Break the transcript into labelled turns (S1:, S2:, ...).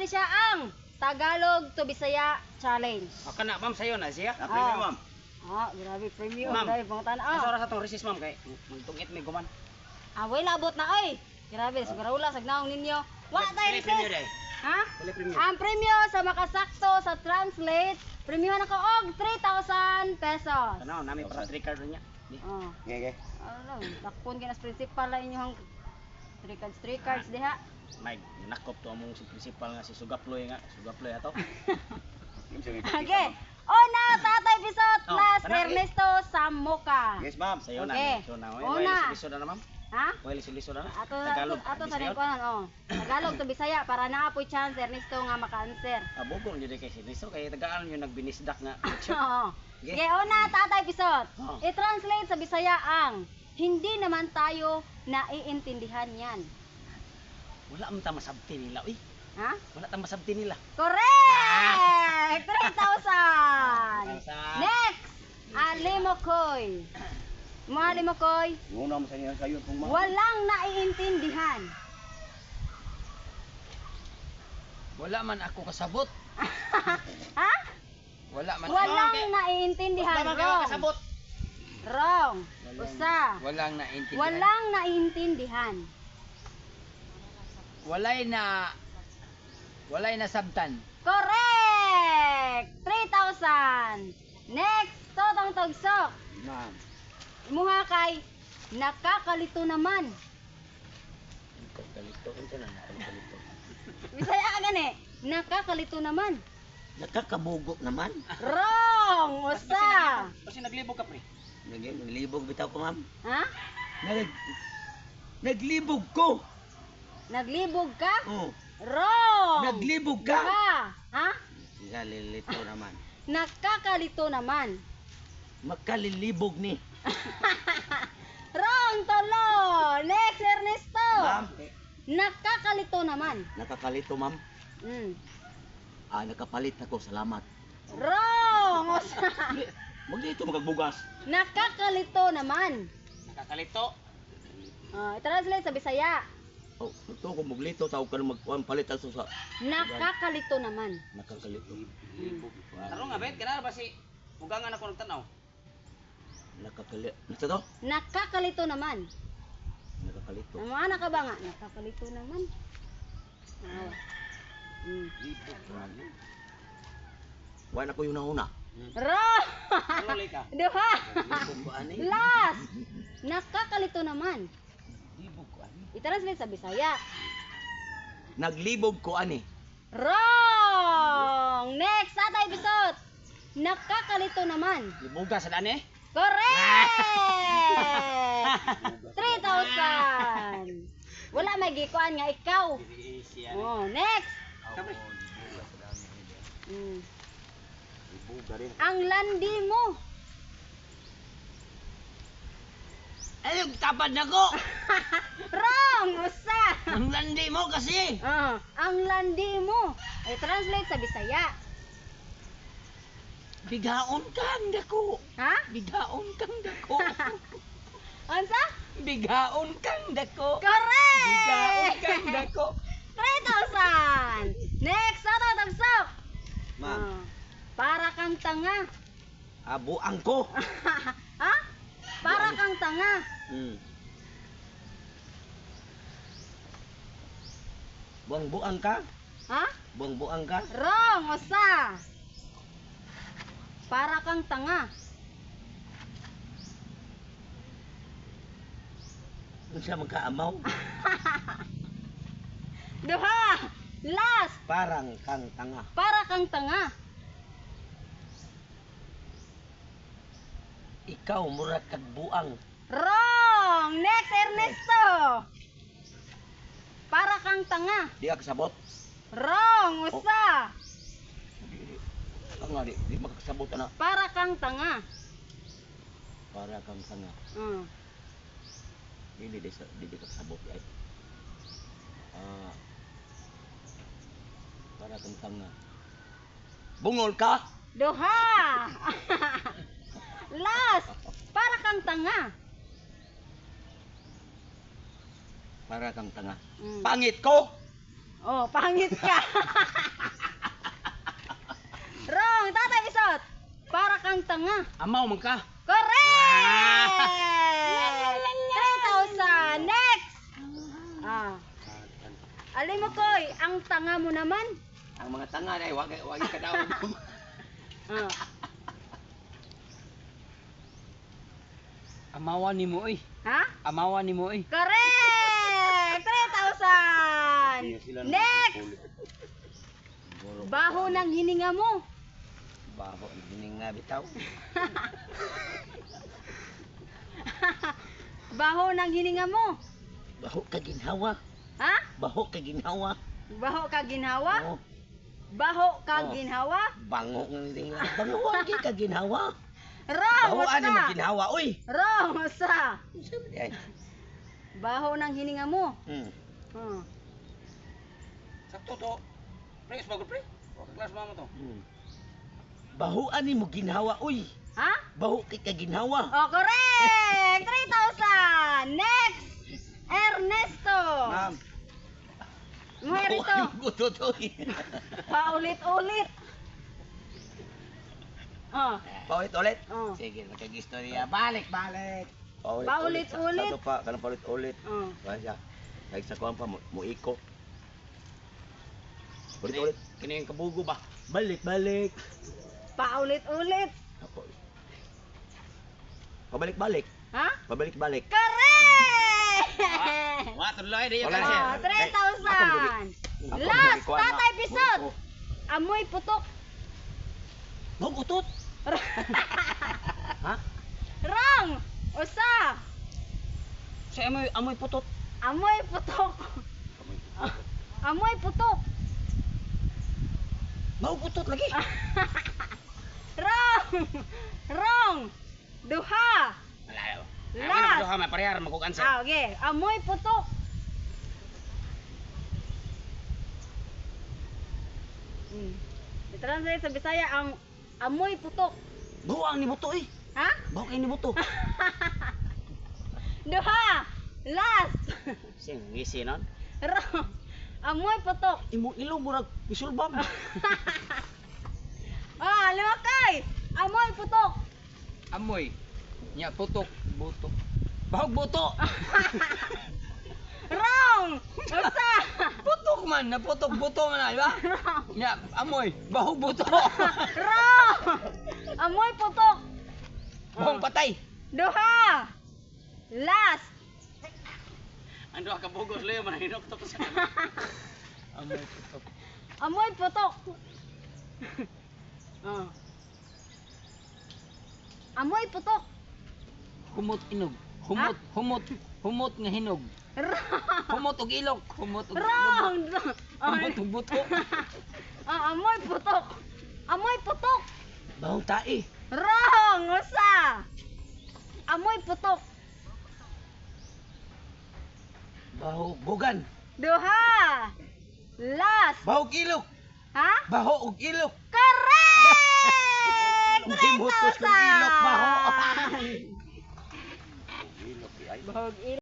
S1: ni siya ang Tagalog to Bisaya Challenge.
S2: Aka na ma'am sayo na siya.
S3: Premium, ma'am.
S1: Grabe premium.
S2: Ma'am.
S1: Dahil pangutan.
S2: Asa oras atong recess ma'am kay tungit may guman.
S1: Wala abot na ay. Grabe, siguro wala sagnaong ninyo. Wa tayo
S2: Pili premium
S1: recess.
S2: day.
S1: Ha?
S2: Pili premium.
S1: Ang premyo sa makasakto sa translate, premyo na ko og 3,000 pesos.
S2: Tanaw nami para 3 card niya.
S1: Oh.
S3: Okay.
S1: Ano, takpon kinas principal la inyong 3 cards diha.
S2: May nakop to among si principal nga si Sugaploy ato.
S1: Okay. Una, Tatay Bisot
S2: Oh,
S1: plus
S2: tanang-
S1: Ernesto Samoka.
S3: Yes, ma'am.
S2: Sayo na.
S1: Okay.
S2: So na.
S1: Una.
S2: Liso na ma'am.
S1: Ha?
S2: Well, liso na.
S1: Ato
S2: Tagalog.
S1: sa rin ko Tagalog to Bisaya para naapoy chance Ernesto nga maka-answer.
S2: Abogong jud kay si Liso kay tagaan yun nagbinisdak nga.
S1: Oo.
S2: Okay.
S1: Okay, una, Tatay Bisot.
S2: Oh.
S1: I-translate sa Bisaya ang hindi naman tayo naiintindihan yan.
S2: Wala man ta masabti nila. Uy,
S1: Ha?
S2: wala ta masabti nila.
S1: Correct! 3,000!
S2: 3,000.
S1: Next! Alimokoy. Mga Alimokoy,
S3: Nguna mo sa inyo sayo kung ma'am.
S1: walang naiintindihan.
S4: Wala man ako kasabot.
S1: Ha?
S4: Wala man
S1: Walang
S2: okay.
S1: naiintindihan.
S2: Basta man kayo
S1: Wrong.
S2: kasabot.
S1: Wrong. Usa.
S4: Walang naintindihan.
S1: Walang naiintindihan.
S4: Walay na sabtan.
S1: Correct! 3,000. Next, Totong Tugsok.
S3: Ma'am.
S1: Imuha kay nakakalito naman.
S3: Kalito unsa na kalito.
S1: Bisaya ka gani. Nakakalito naman.
S3: Nakakabugo naman.
S1: Wrong! Usa.
S2: Kasi naglibog ka pre.
S3: Naglibog bitaw ko, ma'am.
S1: Ha?
S3: Naglibog ko.
S1: Naglibog ka?
S3: Oh.
S1: Wrong!
S3: Naglibog ka.
S1: Ha?
S3: Siya lilito naman.
S1: Nakakalito naman.
S3: Makalilibog ni.
S1: Wrong, tolo! Next, Ernesto!
S3: Ma'am.
S1: Nakakalito naman.
S3: Nakakalito, ma'am.
S1: Mm.
S3: Nakapalit ako. Salamat.
S1: Wrong! Usa.
S3: Magdito magagbugas.
S1: Nakakalito naman.
S2: Nakakalito.
S1: I-translate sa Bisaya.
S3: Oh, ito ko maglito tawag ka na magpalit ako sa
S1: Nakakalito naman.
S3: nakakalito.
S2: Taro nga bet kana ba si ugangan ako nagtanaw.
S3: Nakakalito. Ito to?
S1: Nakakalito naman.
S3: Nakakalito.
S1: Ang mga ka ba nga? Nakakalito naman.
S3: Wala ko yung nauna.
S1: Wrong!
S2: Tuloy ka.
S1: Duha!
S3: Libog ko ani.
S1: Last! Nakakalito naman.
S3: Libog ko ani.
S1: I-translate sa Bisaya.
S3: Naglibog ko ani.
S1: Wrong! Next, Tatay Bisot. Nakakalito naman.
S2: Libuga sa daan eh.
S1: Correct! 3,000. Wala may gikuan nga ikaw. Oh, next.
S2: Kapre.
S3: Libuga rin.
S1: Ang landi mo.
S3: Ayun, tapad na ko!
S1: Wrong! Usa!
S3: Ang landi mo kasi!
S1: Ang landi mo. I-translate sa Bisaya.
S3: Bigaon kang dako!
S1: Ha?
S3: Bigaon kang dako!
S1: Ansa?
S3: Bigaon kang dako! Bigaon
S1: Correct!
S3: kang dako!
S1: 3,000. Next, Tagsok. Para kang tanga.
S3: Buang ko!
S1: Ha? Para kang tanga.
S3: Buang-buang ka?
S1: Ha?
S3: Buang-buang ka?
S1: Wrong, usa. Para kang tanga.
S3: Kung siya magkaamaw?
S1: Duha. Last.
S3: Parang kang tanga.
S1: Para kang tanga.
S3: Ikaw murag kag buang.
S1: Wrong. Next, Ernesto. Para kang tanga.
S3: Di ka kasabot?
S1: Wrong, usa.
S3: Nga di makakasabot na.
S1: Para kang tanga.
S3: Para kang tanga. Dili di ka kasabot ay. Para kang tanga. Bungol ka?
S1: Duha. Last. Para kang tanga.
S3: Para kang tanga.
S1: Mm.
S3: Pangit ko?
S1: Oh, pangit ka. Wrong, Tatay Bisot. Para kang tanga.
S2: Amaw man ka.
S1: Correct! 3,000. Next! Alim mo, Koy, ang tanga mo naman.
S3: Ang mga tanga na wag ka daw.
S1: Ah.
S4: Amawan ni mo,
S1: Ha?
S4: Amawan ni mo,
S1: Correct! 3,000. Next! Baho ng hininga mo.
S3: Baho gining nga bitaw.
S1: Baho ng hininga mo.
S3: Baho ka ginhawa.
S1: Ha?
S3: Baho ka ginhawa.
S1: Baho ka ginhawa?
S3: Oh,
S1: Baho ka
S3: Oh.
S1: ginhawa?
S3: bango ng ding. Bango gi ka ginhawa.
S1: Wrong!
S3: Baho ani mo
S1: Usa!
S3: ginhawa oy.
S1: Wrong! Usa!
S3: Ay.
S1: Baho ng hininga mo.
S3: Hmm.
S1: Hmm.
S2: Sakto to. Pre, bagol pre. Klas mo to.
S3: Hmm. Baho ani mo ginhawa oy.
S1: Ha?
S3: Baho kay ka ginhawa.
S1: Oh, correct! 3,000! Next! Ernesto!
S3: Ma'am.
S1: Mo rito.
S3: Gutot oy.
S1: Paulit-ulit. Oh.
S3: Paulit-ulit.
S1: Oh.
S3: Sige, nakagistorya. Balik.
S1: Paulit-ulit.
S3: Sa pa, kanang paulit-ulit.
S1: Oh.
S3: Kaya, kahit sa kuwan pa, muiko. Ulit-ulit.
S2: Kini yung kabugo ba?
S3: Balik.
S1: Paulit-ulit.
S3: Apo. Pabalik-balik.
S1: Ha?
S3: Pabalik-balik.
S1: Correct!
S2: Wa tuloy di
S3: Wala
S2: kasi.
S3: siya.
S1: Oh, 3,000. Last, Tatay Bisot. Amoy putok.
S3: Bang utot. Ha?
S1: Wrong! Usa!
S2: Sa amoy putot.
S1: Amoy putok. Amoy putok.
S3: Bang utot lagi.
S1: Wrong! Wrong! Duha!
S2: Malayo.
S1: Last.
S2: Ano ka parehar mo kung answer.
S1: Okay. Amoy putok. I-translate sa Bisaya ang amoy putok.
S3: Buang ni buto eh.
S1: Ha?
S3: Bang ni buto.
S1: Duha! Last!
S2: Sing ngisi non.
S1: Wrong! Amoy putok.
S3: Imo ilong murag isulbam.
S1: Oh, lumakay! Amoy putok.
S4: Amoy. Nya putok, buto. Bahog buto.
S1: Wrong! Usa!
S4: Putok man, naputok buto man, di ba?
S1: Wrong!
S4: Nya amoy, bahog buto.
S1: Wrong! Amoy putok.
S4: Bahong patay.
S1: Duha! Last!
S2: Ando ka bugos leyo man hinok to sa.
S4: Amoy putok.
S1: Amoy putok. Oh. Amoy putok.
S4: Humot inog. Humot nga hinog.
S1: Wrong!
S4: Humot og ilok, humot og
S1: Wrong!
S4: humot og buto.
S1: Amoy putok. Amoy putok.
S3: Bang tae.
S1: Wrong! Usa! Amoy putok.
S3: Baho bugan.
S1: Duha! Last!
S3: Baho ilok.
S1: Ha?
S3: Baho og ilok.
S1: Correct!
S3: Gimutos kong ilok, baho.
S1: 3,000!
S3: Ilok di ay.
S1: Bahog ilok.